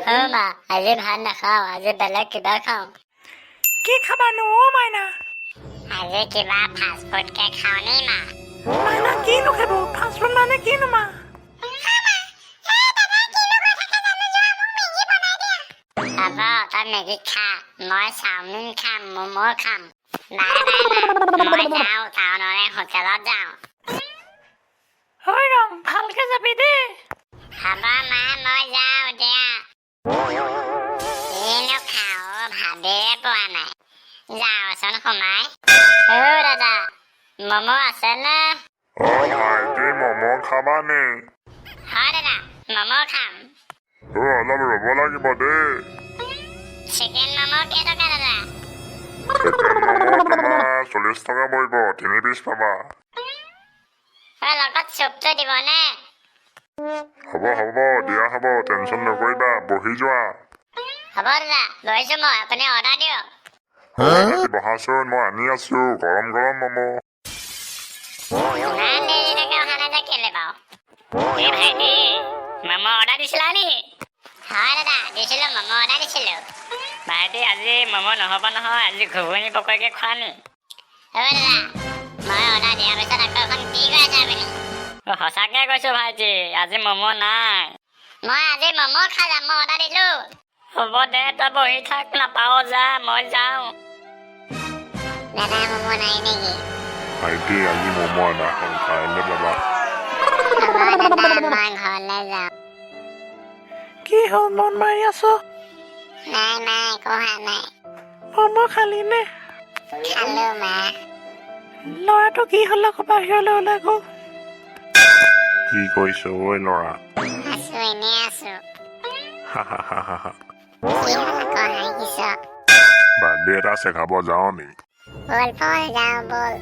মা আজি ভাত নাখাওঁ, আজি বেলেগ কিবা খাওঁ। কি খাবানো মাইনা? আজি কিবা ফাষ্ট ফুডকে খাওঁ নি মা? মাইনা কিনো খাব? ফাষ্ট ফুড মানে কিনো মা? হ'ব তই মেগী খা, মই চাওমিন খাম, ম'ম' খাম। নাই নাই মা, মই যাওঁ টাউনৰে হোটেলত যাওঁ। হৈ ৰং ভালকে যাবি দেই। হ'ব মা, মই যাওঁ দিয়া। কিনো খাওঁ ভাবিয়ে পোৱা নাই। যাওঁচোন সোমাই। দাদা, ম'ম' আছেনে? ভাইটি ম'ম' খাবানি? হয় দাদা, ম'ম' খাম। অলপ ৰ'ব লাগিব দেই। চিকেন ম'ম' কেইটকা দাদা? চিকেন ম'ম' তোমাৰ 40 টকা পৰিব, 3 পিচ পাবা। লগত চুপটো দিবনে? হ'ব দিয়া হ'ব, টেনচন নকৰিবা, বহি যোৱা। হ'ব দাদা, লৈছোঁ মই, আপুনি অৰ্ডাৰ দিয়ক। বহাচোন, মই আনি আছো গৰম গৰম ম'ম'। ইমান দেৰিলৈকে অহা নাই যে কেলে বাৰু? এই ভাইটি, ম'ম' অৰ্ডাৰ দিছিলা নি? হয় দাদা, দিছিলোঁ, ম'ম' অৰ্ডাৰ দিছিলোঁ। ভাইটি, আজি ম'ম' নহ'ব নহয়, আজি ঘুগুনি পকৰিকে খোৱা নি? দাদা, মই অৰ্ডাৰ দিয়াৰ পিছত আকৌ এখন কি কৰিছে আপুনি? সঁচাকে কৈছোঁ ভাইটি, আজি ম'ম' নাই। মই আজি ম'ম' খাই যাম, মই অৰ্ডাৰ দিলোঁ। হ'ব দে, তই বহি থাক, নাপাৱ যা, মই যাওঁ। দাদা, ম'ম' নাই নেকি? ভাইটি আজি ম'ম' আনা হ'ল, কাইলৈ পাবা। হ'ব দাদা, মই ঘৰলৈ যাওঁ। কি হ'ল মন মাৰি আছ? নাই, একো হোৱা নাই। ম'ম' খালি নে? খালোঁ মা। ল'ৰাটো কি হ'ল আকৌ বাহিৰলৈ ওলাই গ'ল? কি কৰিছ ঐ ল'ৰা? আছোঁ, এনেই আছোঁ। হা হা হা হা হা। কি হ'ল আকৌ হাঁহিছ? বাৰ্থডে এটা আছে, খাব যাওঁ নি? ব'ল যাওঁ ব'ল।